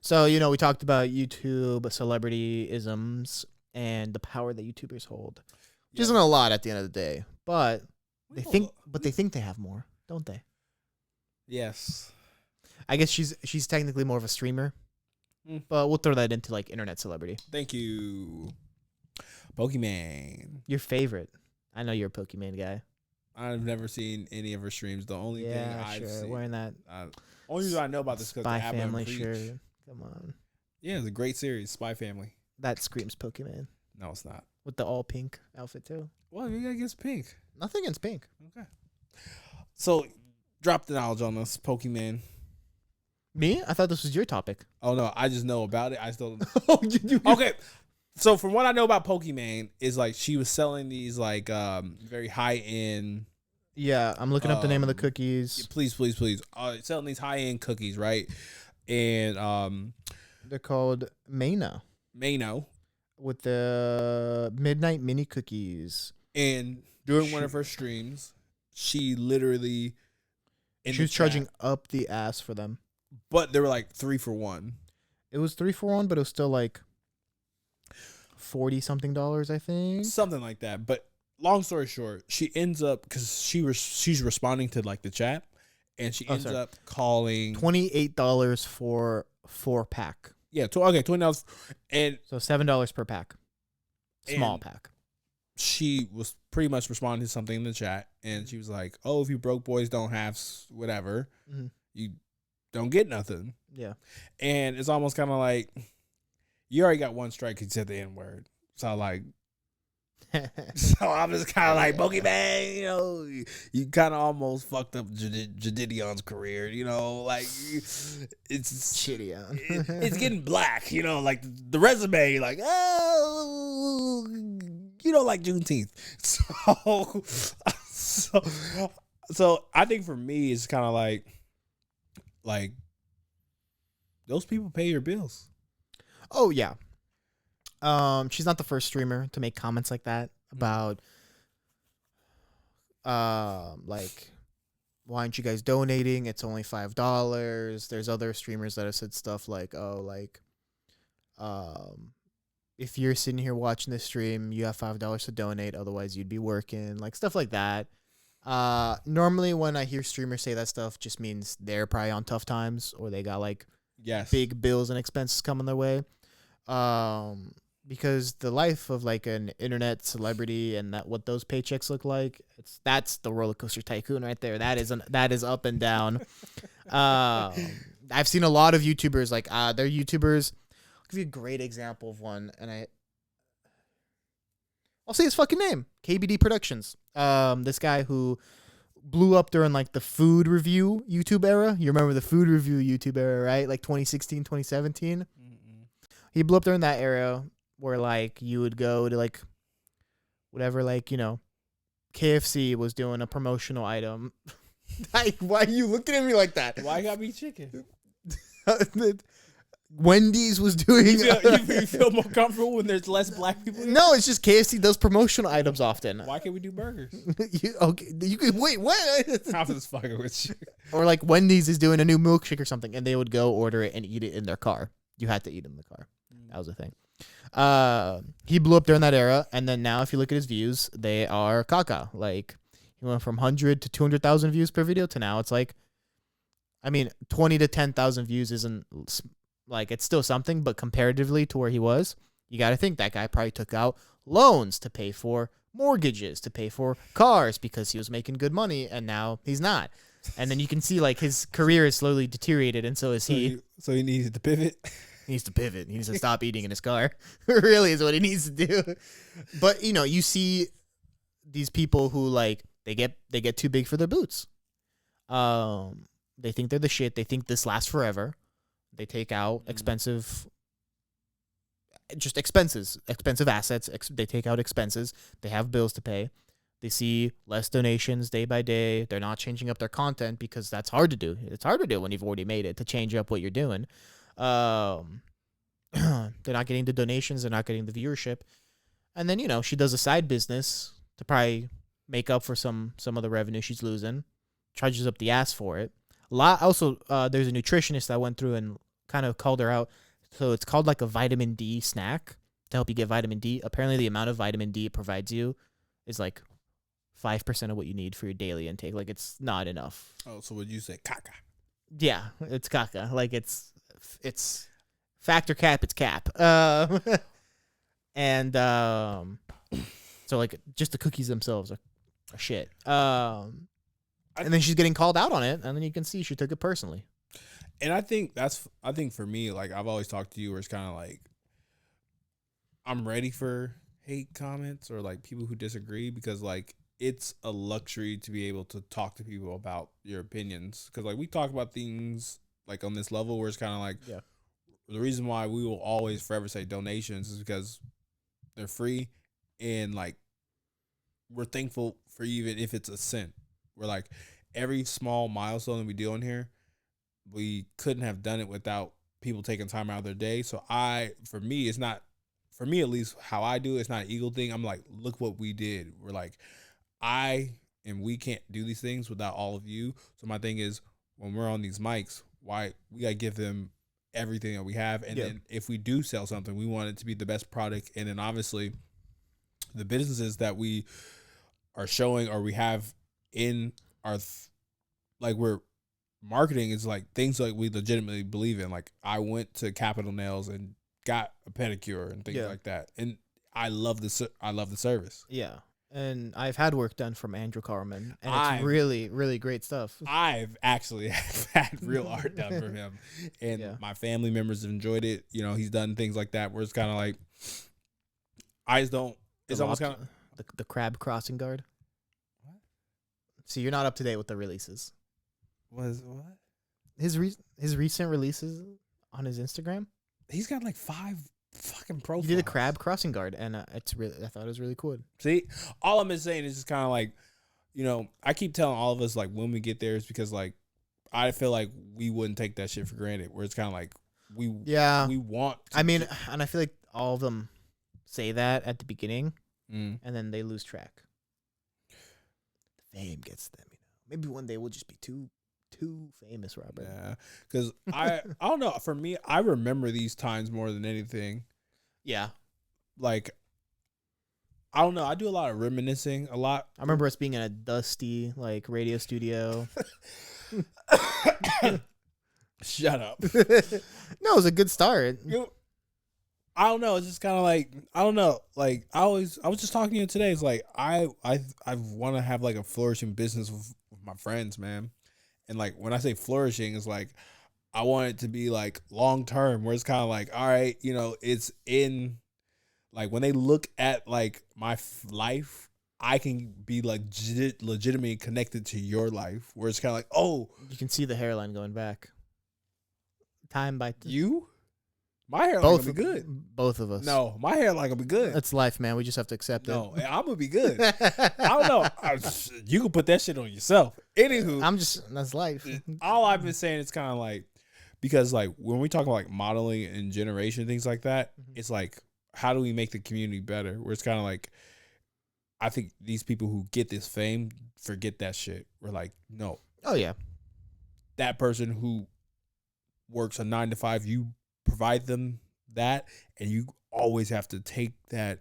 So, we talked about YouTube celebrity-isms and the power that YouTubers hold. Which isn't a lot at the end of the day, but they think they have more, don't they? Yes. I guess she's technically more of a streamer, but we'll throw that into like internet celebrity. Thank you. Pokimane. Your favorite. I know you're a Pokimane guy. I've never seen any of her streams. The only thing I've seen. Wearing that. Only reason I know about this is because Spy Family shirt. Come on. Yeah, it's a great series, Spy Family. That screams Pokimane. No, it's not. With the all pink outfit too. Well, you got against pink. Nothing against pink. Okay. So, drop the knowledge on us, Pokimane. Me? I thought this was your topic. Oh no, I just know about it. I still okay. So from what I know about Pokimane is like she was selling these like very high end. Yeah, I'm looking up the name of the cookies. Please. Selling these high end cookies, right? And they're called Mano. With the midnight mini cookies. And during one of her streams, she literally she was charging up the ass for them. But they were like 3 for $1. It was 3 for $1, but it was still like $40 something, I think. Something like that. But long story short, she ends up because she's responding to like the chat, and she ends up calling $28 for 4-pack. Yeah, $20, and so $7 per pack. Small pack. She was pretty much responding to something in the chat, and she was like, "Oh, if you broke boys don't have whatever, you don't get nothing." Yeah, and it's almost kind of like you already got one strike because you said the N word. So like, so I'm just kind of like, Pokimane, you kind of almost fucked up Jadidion's career, like it's Jidion. It's getting black, like the resume, like, oh, you don't like Juneteenth. So I think for me, it's kind of like those people pay your bills. Oh yeah. She's not the first streamer to make comments like that about like, why aren't you guys donating? It's only $5. There's other streamers that have said stuff like, oh, like, if you're sitting here watching this stream, you have $5 to donate, otherwise you'd be working, like stuff like that. Normally when I hear streamers say that stuff, just means they're probably on tough times or they got like big bills and expenses coming their way. Because the life of like an internet celebrity and what those paychecks look like, that's the roller coaster tycoon right there. That is up and down. I've seen a lot of YouTubers like they're YouTubers. I'll give you a great example of one, and I'll say his fucking name, KBD Productions. This guy who blew up during like the food review YouTube era. You remember the food review YouTube era, right? Like 2016, 2017. He blew up during that era where like you would go to like whatever, like, KFC was doing a promotional item. Like, why are you looking at me like that? Why you gotta be chicken? Wendy's was doing. You feel more comfortable when there's less black people? No, it's just KFC does promotional items often. Why can't we do burgers? You could wait. What? I'm just fucking with you. Or like Wendy's is doing a new milkshake or something, and they would go order it and eat it in their car. You had to eat in the car. That was a thing. He blew up during that era, and then now if you look at his views, they are caca. Like, he went from 100 to 200,000 views per video to now it's like, 20 to 10,000 views isn't like, it's still something, but comparatively to where he was, you got to think that guy probably took out loans to pay for mortgages, to pay for cars because he was making good money, and now he's not. And then you can see like his career is slowly deteriorated, and so is he. So he needed to pivot. He needs to pivot. He needs to stop eating in his car. Really is what he needs to do. But you see these people who like they get too big for their boots. They think they're the shit. They think this lasts forever. They take out expensive assets. They take out expenses. They have bills to pay. They see less donations day by day. They're not changing up their content because that's hard to do. It's hard to do when you've already made it, to change up what you're doing. They're not getting the donations. They're not getting the viewership. And then, she does a side business to probably make up for some of the revenue she's losing. Charges up the ass for it. Also, there's a nutritionist that went through and kind of called her out. So it's called like a vitamin D snack to help you get vitamin D. Apparently, the amount of vitamin D it provides you is like 5% of what you need for your daily intake. Like it's not enough. Oh, so would you say caca? Yeah, it's caca. Like it's factor cap. It's cap. And so like just the cookies themselves are shit. And then she's getting called out on it, and then you can see she took it personally. And I think for me, like I've always talked to you, where it's kind of like I'm ready for hate comments or like people who disagree, because like it's a luxury to be able to talk to people about your opinions, because like we talk about things like on this level where it's kind of like the reason why we will always forever say donations is because they're free, and like we're thankful for even if it's a cent. We're like every small milestone that we do on here, we couldn't have done it without people taking time out of their day. So for me at least how I do it, it's not an ego thing. I'm like, look what we did. We're like, we can't do these things without all of you. So my thing is, when we're on these mics, why we gotta give them everything that we have, and then if we do sell something, we want it to be the best product. And then obviously the businesses that we are showing or we have in our like we're marketing is like things like we legitimately believe in. Like I went to Capital Nails and got a pedicure and things like that, and I love the service. Yeah. And I've had work done from Andrew Carmen, and it's really, really great stuff. I've actually had real art done for him, and my family members have enjoyed it. You know, he's done things like that where it's kind of like, I just don't. It's almost kind of the crab crossing guard. What? See, you're not up to date with the releases. What? His recent releases on his Instagram. He's got like 5 fucking profiles. He did a crab crossing guard, and I thought it was really cool. See, all I'm saying is just kind of like, you know, I keep telling all of us like when we get there is because like I feel like we wouldn't take that shit for granted. Where it's kind of like we want. I mean, and I feel like all of them say that at the beginning, and then they lose track. The fame gets them, you know. Maybe one day we'll just be too famous, Robert. Yeah, because I don't know. For me, I remember these times more than anything. Yeah, like I don't know. I do a lot of reminiscing. A lot. I remember us being in a dusty like radio studio. Shut up. No, it was a good start. I don't know. It's just kind of like I don't know. Like I was just talking to you today. It's like I want to have like a flourishing business with my friends, man. And like when I say flourishing, it's like I want it to be like long term, where it's kind of like, all right, you know, it's in like when they look at like my life, I can be like legitimately connected to your life, where it's kind of like, oh, you can see the hairline going back. Time by you. My hairline gonna be good. Both of us. No, my hairline gonna be good. That's life, man. We just have to accept it. No, I'm gonna be good. I don't know. You can put that shit on yourself. Anywho, that's life. All I've been saying is kind of like, because like when we talk about like modeling and generation, things like that, it's like, how do we make the community better? Where it's kind of like, I think these people who get this fame forget that shit. We're like, no. Oh yeah. That person who works a 9 to 5, you provide them that, and you always have to take that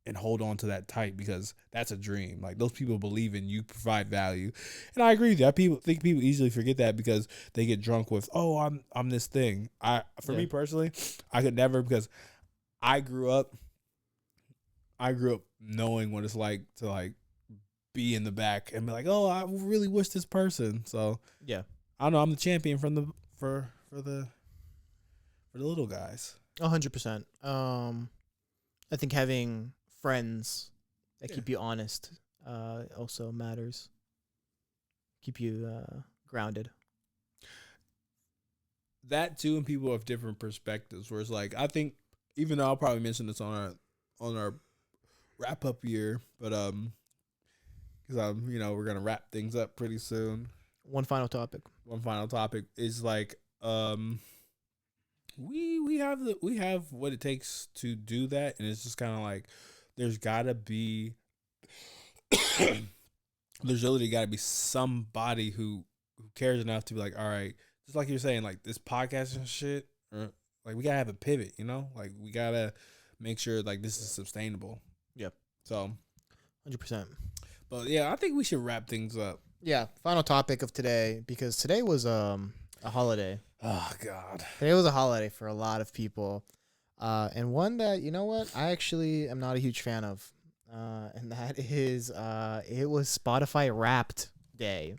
and hold on to that tight, because that's a dream. Like those people believe in you, provide value, and I agree with that. People easily forget that because they get drunk with, oh, I'm this thing. For me personally, I could never, because I grew up knowing what it's like to like be in the back and be like, oh, I really wish this person. So yeah, I don't know. I'm the champion for the little guys. 100%. I think having friends that keep you honest also matters. Keep you grounded. That too, and people have different perspectives. Where it's like, I think, even though I'll probably mention this on our wrap up year, but because we're gonna wrap things up pretty soon. One final topic is like we have what it takes to do that, and it's just kind of like there's gotta be there's really gotta be somebody who cares enough to be like, all right, just like you're saying, like this podcast and shit, or like we gotta have a pivot, you know? Like we gotta make sure like this is sustainable. Yep. So 100%. but yeah, I think we should wrap things up. Yeah. Final topic of today, because today was a holiday. Oh God. Today was a holiday for a lot of people. And one that, you know what, I actually am not a huge fan of. And that is it was Spotify Wrapped Day.